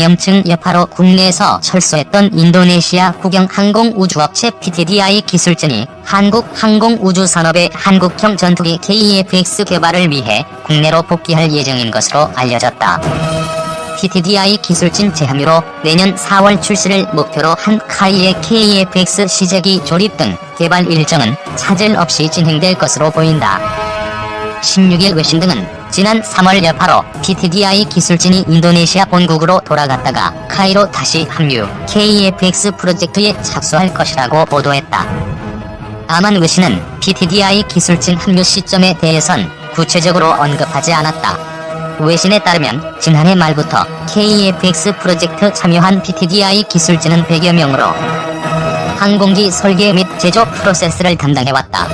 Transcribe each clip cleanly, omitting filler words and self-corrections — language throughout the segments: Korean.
염증 여파로 국내에서 철수했던 인도네시아 국영항공우주업체 PTDI 기술진이 한국항공우주산업의 한국형 전투기 KEFX 개발을 위해 국내로 복귀할 예정인 것으로 알려졌다. PTDI 기술진 제함유로 내년 4월 출시를 목표로 한 카이의 KEFX 시제기 조립 등 개발 일정은 차질 없이 진행될 것으로 보인다. 16일 외신 등은 지난 3월 여파로 PTDI 기술진이 인도네시아 본국으로 돌아갔다가 카이로 다시 합류, KEFX 프로젝트에 착수할 것이라고 보도했다. 다만 외신은 PTDI 기술진 합류 시점에 대해선 구체적으로 언급하지 않았다. 외신에 따르면 지난해 말부터 KEFX 프로젝트 참여한 PTDI 기술진은 100여 명으로 항공기 설계 및 제조 프로세스를 담당해왔다.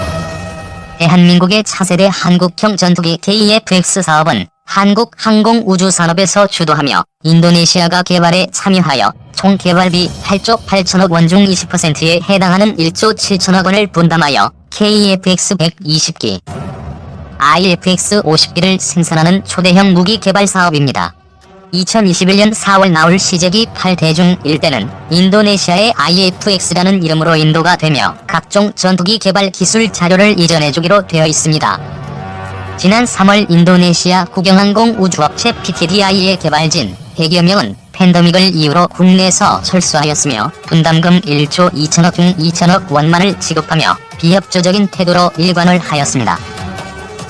대한민국의 차세대 한국형 전투기 KEFX 사업은 한국항공우주산업에서 주도하며 인도네시아가 개발에 참여하여 총 개발비 8조 8천억 원 중 20%에 해당하는 1조 7천억 원을 분담하여 KEFX 120기, IFX 50기를 생산하는 초대형 무기 개발 사업입니다. 2021년 4월 나올 시제기 8대 중 1대는 인도네시아의 IFX라는 이름으로 인도가 되며 각종 전투기 개발 기술 자료를 이전해주기로 되어 있습니다. 지난 3월 인도네시아 국영항공우주업체 PTDI의 개발진 100여 명은 팬데믹을 이유로 국내에서 철수하였으며 분담금 1조 2천억 중 2천억 원만을 지급하며 비협조적인 태도로 일관을 하였습니다.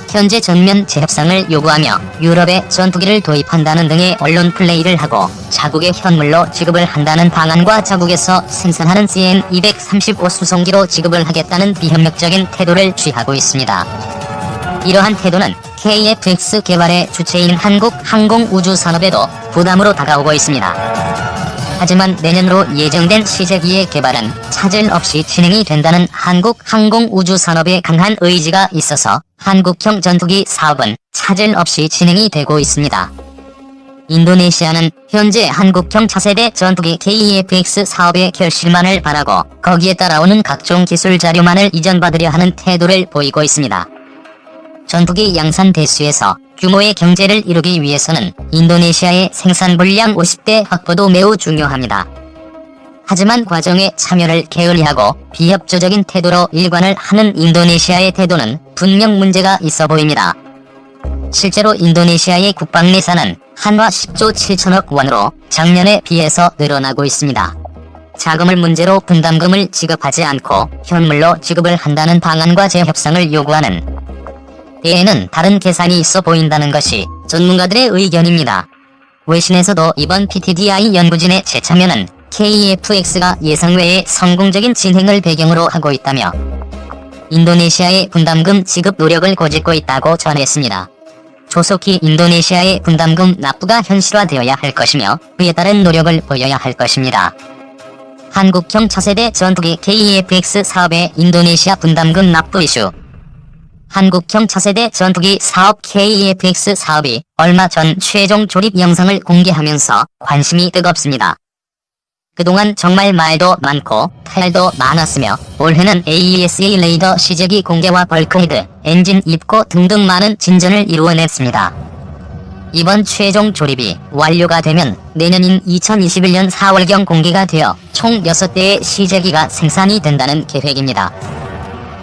현재 전면 재협상을 요구하며 유럽에 전투기를 도입한다는 등의 언론 플레이를 하고 자국의 현물로 지급을 한다는 방안과 자국에서 생산하는 CN-235 수송기로 지급을 하겠다는 비협력적인 태도를 취하고 있습니다. 이러한 태도는 KEFX 개발의 주체인 한국항공우주산업에도 부담으로 다가오고 있습니다. 하지만 내년으로 예정된 시제기의 개발은 차질 없이 진행이 된다는 한국항공우주산업의 강한 의지가 있어서 한국형 전투기 사업은 차질 없이 진행이 되고 있습니다. 인도네시아는 현재 한국형 차세대 전투기 KEFX 사업의 결실만을 바라고 거기에 따라오는 각종 기술 자료만을 이전받으려 하는 태도를 보이고 있습니다. 전투기 양산 대수에서 규모의 경제를 이루기 위해서는 인도네시아의 생산 물량 50대 확보도 매우 중요합니다. 하지만 과정에 참여를 게을리하고 비협조적인 태도로 일관을 하는 인도네시아의 태도는 분명 문제가 있어 보입니다. 실제로 인도네시아의 국방 예산은 한화 10조 7천억 원으로 작년에 비해서 늘어나고 있습니다. 자금을 문제로 분담금을 지급하지 않고 현물로 지급을 한다는 방안과 재협상을 요구하는 데에는 다른 계산이 있어 보인다는 것이 전문가들의 의견입니다. 외신에서도 이번 PTDI 연구진의 재참여는 KEFX가 예상외의 성공적인 진행을 배경으로 하고 있다며 인도네시아의 분담금 지급 노력을 고집고 있다고 전했습니다. 조속히 인도네시아의 분담금 납부가 현실화되어야 할 것이며 그에 따른 노력을 보여야 할 것입니다. 한국형 차세대 전투기 KEFX 사업의 인도네시아 분담금 납부 이슈. 한국형 차세대 전투기 사업 KEFX 사업이 얼마 전 최종 조립 영상을 공개하면서 관심이 뜨겁습니다. 그동안 정말 말도 많고 탈도 많았으며 올해는 AESA 레이더 시제기 공개와 벌크헤드, 엔진 입고 등등 많은 진전을 이루어냈습니다. 이번 최종 조립이 완료가 되면 내년인 2021년 4월경 공개가 되어 총 6대의 시제기가 생산이 된다는 계획입니다.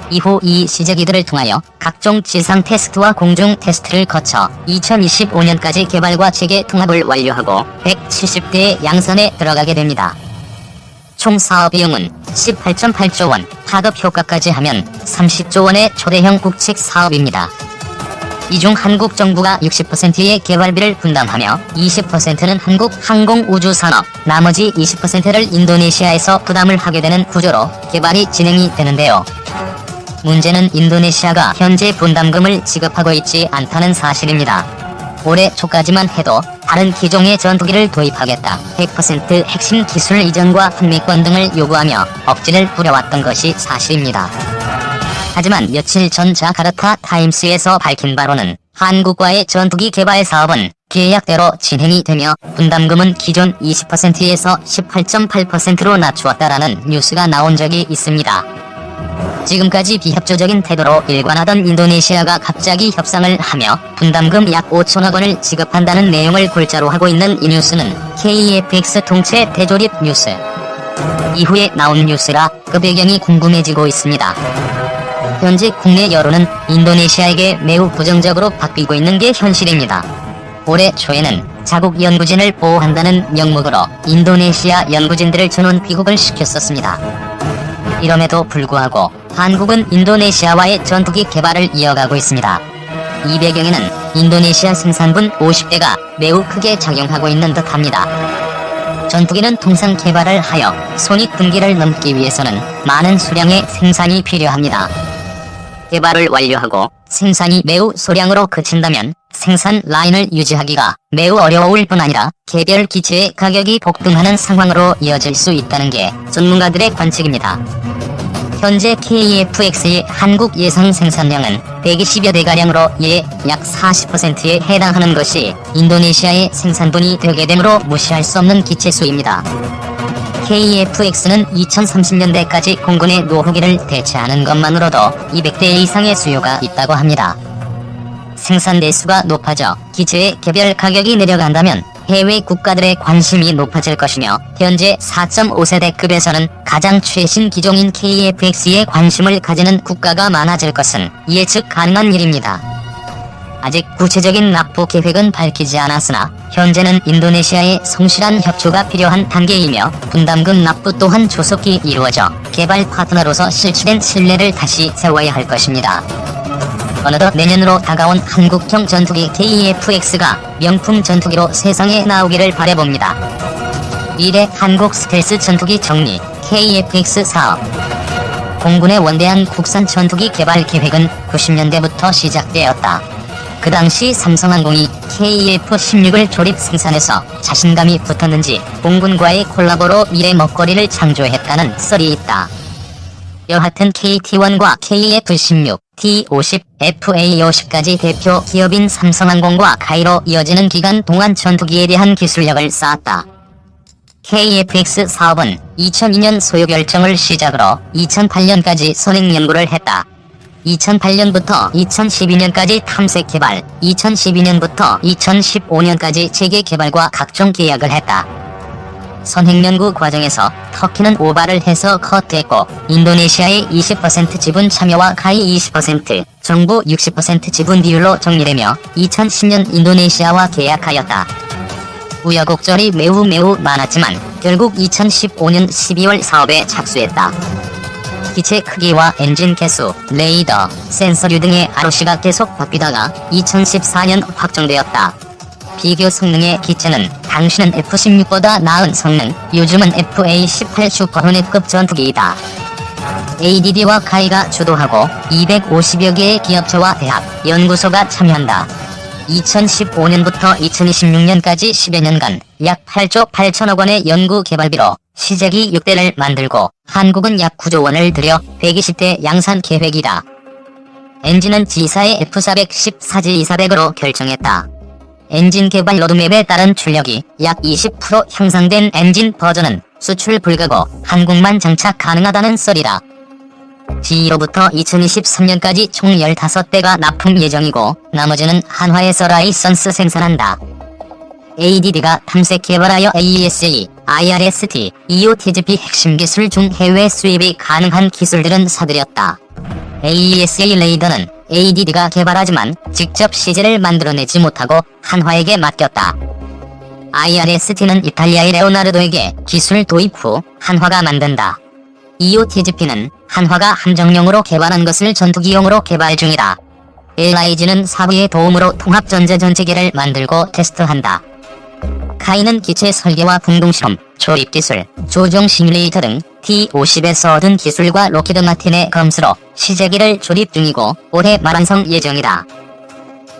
이후 이 시제기들을 통하여 각종 지상 테스트와 공중 테스트를 거쳐 2025년까지 개발과 체계 통합을 완료하고 170대의 양산에 들어가게 됩니다. 총 사업 비용은 18.8조 원, 파급 효과까지 하면 30조 원의 초대형 국책 사업입니다. 이 중 한국 정부가 60%의 개발비를 분담하며 20%는 한국항공우주산업, 나머지 20%를 인도네시아에서 부담을 하게 되는 구조로 개발이 진행이 되는데요. 문제는 인도네시아가 현재 분담금을 지급하고 있지 않다는 사실입니다. 올해 초까지만 해도 다른 기종의 전투기를 도입하겠다, 100% 핵심 기술 이전과 판매권 등을 요구하며 억지를 부려왔던 것이 사실입니다. 하지만 며칠 전 자카르타 타임스에서 밝힌 바로는 한국과의 전투기 개발 사업은 계약대로 진행이 되며 분담금은 기존 20%에서 18.8%로 낮추었다라는 뉴스가 나온 적이 있습니다. 지금까지 비협조적인 태도로 일관하던 인도네시아가 갑자기 협상을 하며 분담금 약 5천억 원을 지급한다는 내용을 골자로 하고 있는 이 뉴스는 KEFX 통째 대조립 뉴스. 이후에 나온 뉴스라 그 배경이 궁금해지고 있습니다. 현재 국내 여론은 인도네시아에게 매우 부정적으로 바뀌고 있는 게 현실입니다. 올해 초에는 자국 연구진을 보호한다는 명목으로 인도네시아 연구진들을 전원 귀국을 시켰었습니다. 이럼에도 불구하고 한국은 인도네시아와의 전투기 개발을 이어가고 있습니다. 이 배경에는 인도네시아 생산분 50대가 매우 크게 작용하고 있는 듯합니다. 전투기는 통상 개발을 하여 손익분기를 넘기 위해서는 많은 수량의 생산이 필요합니다. 개발을 완료하고 생산이 매우 소량으로 그친다면 생산 라인을 유지하기가 매우 어려울 뿐 아니라 개별 기체의 가격이 복등하는 상황으로 이어질 수 있다는 게 전문가들의 관측입니다. 현재 KEFX의 한국 예상 생산량은 120여 대가량으로 이에 약 40%에 해당하는 것이 인도네시아의 생산분이 되게 되므로 무시할 수 없는 기체수입니다. KEFX는 2030년대까지 공군의 노후기를 대체하는 것만으로도 200대 이상의 수요가 있다고 합니다. 생산 대수가 높아져 기체의 개별 가격이 내려간다면 해외 국가들의 관심이 높아질 것이며 현재 4.5세대급에서는 가장 최신 기종인 KEFX에 관심을 가지는 국가가 많아질 것은 예측 가능한 일입니다. 아직 구체적인 납부 계획은 밝히지 않았으나 현재는 인도네시아의 성실한 협조가 필요한 단계이며 분담금 납부 또한 조속히 이루어져 개발 파트너로서 실추된 신뢰를 다시 세워야 할 것입니다. 어느덧 내년으로 다가온 한국형 전투기 KEFX가 명품 전투기로 세상에 나오기를 바라봅니다. 미래 한국 스텔스 전투기 정리 KEFX 사업. 공군의 원대한 국산 전투기 개발 계획은 90년대부터 시작되었다. 그 당시 삼성항공이 KF-16을 조립 생산해서 자신감이 붙었는지 공군과의 콜라보로 미래 먹거리를 창조했다는 썰이 있다. 여하튼 KT-1과 KF-16, T-50, FA-50까지 대표 기업인 삼성항공과 가이로 이어지는 기간 동안 전투기에 대한 기술력을 쌓았다. KFX 사업은 2002년 소요 결정을 시작으로 2008년까지 선행 연구를 했다. 2008년부터 2012년까지 탐색 개발, 2012년부터 2015년까지 재개 개발과 각종 계약을 했다. 선행 연구 과정에서 터키는 오바를 해서 컷했고 인도네시아의 20% 지분 참여와 가이 20%, 정부 60% 지분 비율로 정리되며 2010년 인도네시아와 계약하였다. 우여곡절이 매우 많았지만 결국 2015년 12월 사업에 착수했다. 기체 크기와 엔진 개수, 레이더, 센서류 등의 ROC가 계속 바뀌다가 2014년 확정되었다. 비교 성능의 기체는 당시는 F-16보다 나은 성능, 요즘은 FA-18 슈퍼호넷급 전투기이다. ADD와 가이가 주도하고 250여 개의 기업체와 대학, 연구소가 참여한다. 2015년부터 2026년까지 10여 년간 약 8조 8천억 원의 연구 개발비로 시제기 6대를 만들고 한국은 약 9조 원을 들여 120대 양산 계획이다. 엔진은 G사의 F410-4G400으로 결정했다. 엔진 개발 로드맵에 따른 출력이 약 20% 향상된 엔진 버전은 수출 불가고 한국만 장착 가능하다는 썰이다. G로부터 2023년까지 총 15대가 납품 예정이고 나머지는 한화에서 라이선스 생산한다. ADD가 탐색 개발하여 AESA, IRST, EOTGP 핵심 기술 중 해외 수입이 가능한 기술들은 사들였다. AESA 레이더는 ADD가 개발하지만 직접 CG를 만들어내지 못하고 한화에게 맡겼다. IRST는 이탈리아의 레오나르도에게 기술 도입 후 한화가 만든다. EOTGP는 한화가 함정용으로 개발한 것을 전투기용으로 개발 중이다. LIG는 사부의 도움으로 통합전자전체계를 만들고 테스트한다. 카이는 기체 설계와 공동실험, 조립기술, 조종 시뮬레이터 등 T-50에서 얻은 기술과 로키드 마틴의 검수로 시제기를 조립 중이고 올해 말완성 예정이다.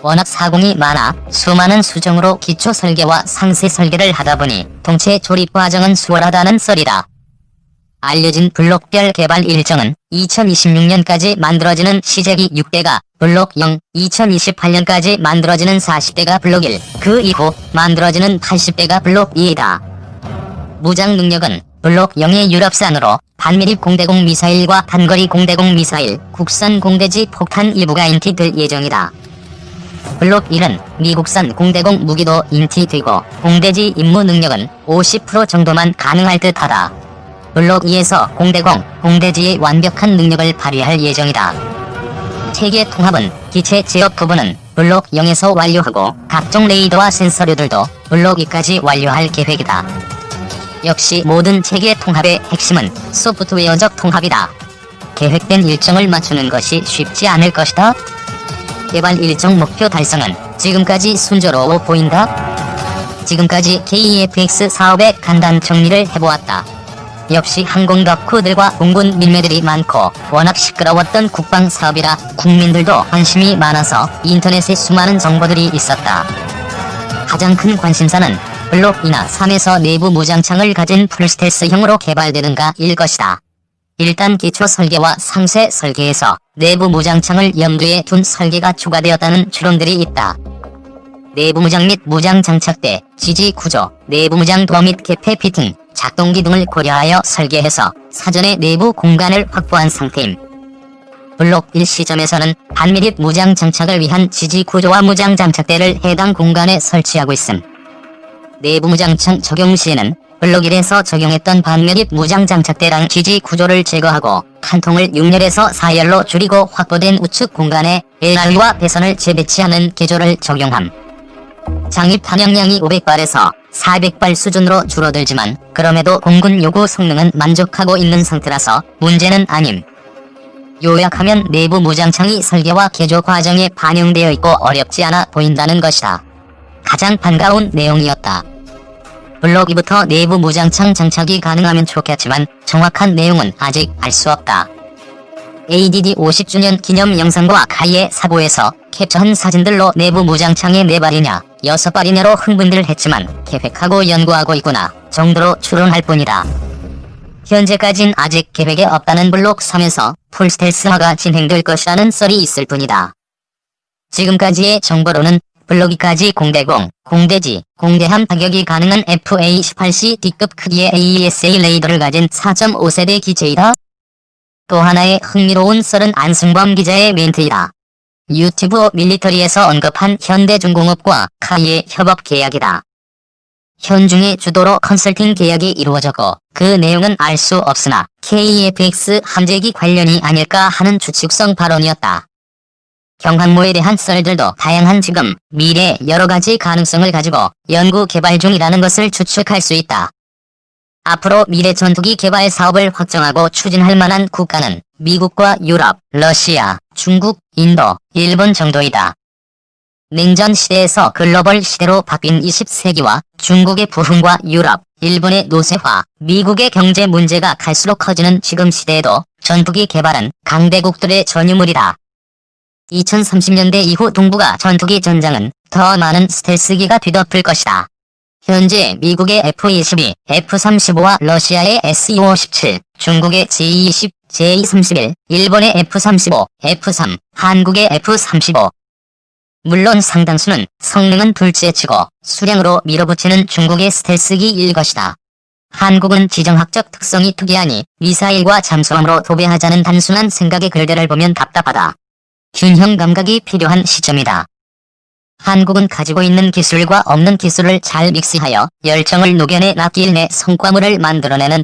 워낙 사공이 많아 수많은 수정으로 기초 설계와 상세 설계를 하다보니 동체 조립 과정은 수월하다는 썰이다. 알려진 블록별 개발 일정은 2026년까지 만들어지는 시제기 6대가 블록 0, 2028년까지 만들어지는 40대가 블록 1, 그 이후 만들어지는 80대가 블록 2이다. 무장 능력은 블록 0의 유럽산으로 반미립 공대공 미사일과 단거리 공대공 미사일, 국산 공대지 폭탄 일부가 인티될 예정이다. 블록 1은 미국산 공대공 무기도 인티되고 공대지 임무 능력은 50% 정도만 가능할 듯하다. 블록 2에서 공대공, 공대지의 완벽한 능력을 발휘할 예정이다. 체계 통합은 기체 제어 부분은 블록 0에서 완료하고 각종 레이더와 센서류들도 블록 2까지 완료할 계획이다. 역시 모든 체계 통합의 핵심은 소프트웨어적 통합이다. 계획된 일정을 맞추는 것이 쉽지 않을 것이다. 개발 일정 목표 달성은 지금까지 순조로워 보인다. 지금까지 KEFX 사업의 간단 정리를 해보았다. 역시 항공 덕후들과 공군 밀매들이 많고 워낙 시끄러웠던 국방 사업이라 국민들도 관심이 많아서 인터넷에 수많은 정보들이 있었다. 가장 큰 관심사는 블록 2나 3에서 내부 무장창을 가진 풀스텔스형으로 개발되는가일 것이다. 일단 기초 설계와 상세 설계에서 내부 무장창을 염두에 둔 설계가 추가되었다는 추론들이 있다. 내부 무장 및 무장 장착대, 지지 구조, 내부 무장 도어 및 개폐 피팅, 작동기 등을 고려하여 설계해서 사전에 내부 공간을 확보한 상태임. 블록 1 시점에서는 반미립 무장 장착을 위한 지지 구조와 무장 장착대를 해당 공간에 설치하고 있음. 내부 무장창 적용 시에는 블록 1에서 적용했던 반미립 무장 장착대랑 지지 구조를 제거하고 한 통을 6열에서 4열로 줄이고 확보된 우측 공간에 LRU와 배선을 재배치하는 기조를 적용함. 장입 탄약량이 500발에서 400발 수준으로 줄어들지만 그럼에도 공군 요구 성능은 만족하고 있는 상태라서 문제는 아님. 요약하면 내부 무장창이 설계와 개조 과정에 반영되어 있고 어렵지 않아 보인다는 것이다. 가장 반가운 내용이었다. 블록 2부터 내부 무장창 장착이 가능하면 좋겠지만 정확한 내용은 아직 알 수 없다. ADD 50주년 기념 영상과 가이의 사고에서 캡처한 사진들로 내부 무장창의 4발이냐 6발이냐로 흥분들 했지만 계획하고 연구하고 있구나 정도로 추론할 뿐이다. 현재까진 아직 계획에 없다는 블록 3에서 풀스텔스화가 진행될 것이라는 썰이 있을 뿐이다. 지금까지의 정보로는 블록 2까지 공대공, 공대지, 공대함 타격이 가능한 FA-18C D급 크기의 AESA 레이더를 가진 4.5세대 기체이다. 또 하나의 흥미로운 썰은 안승범 기자의 멘트이다. 유튜브 밀리터리에서 언급한 현대중공업과 카이의 협업 계약이다. 현중의 주도로 컨설팅 계약이 이루어졌고 그 내용은 알 수 없으나 KEFX 함재기 관련이 아닐까 하는 추측성 발언이었다. 경항모에 대한 썰들도 다양한 지금, 미래 여러가지 가능성을 가지고 연구 개발 중이라는 것을 추측할 수 있다. 앞으로 미래 전투기 개발 사업을 확정하고 추진할 만한 국가는 미국과 유럽, 러시아, 중국, 인도, 일본 정도이다. 냉전 시대에서 글로벌 시대로 바뀐 20세기와 중국의 부흥과 유럽, 일본의 노쇠화, 미국의 경제 문제가 갈수록 커지는 지금 시대에도 전투기 개발은 강대국들의 전유물이다. 2030년대 이후 동북아 전투기 전장은 더 많은 스텔스기가 뒤덮을 것이다. 현재 미국의 F-22, F-35와 러시아의 S-257, 중국의 J-20, J-31, 일본의 F-35, F-3, 한국의 F-35. 물론 상당수는 성능은 둘째치고 수량으로 밀어붙이는 중국의 스텔스기일 것이다. 한국은 지정학적 특성이 특이하니 미사일과 잠수함으로 도배하자는 단순한 생각의 글들을 보면 답답하다. 균형 감각이 필요한 시점이다. 한국은 가지고 있는 기술과 없는 기술을 잘 믹스하여 열정을 녹여내 납기일 내 성과물을 만들어내는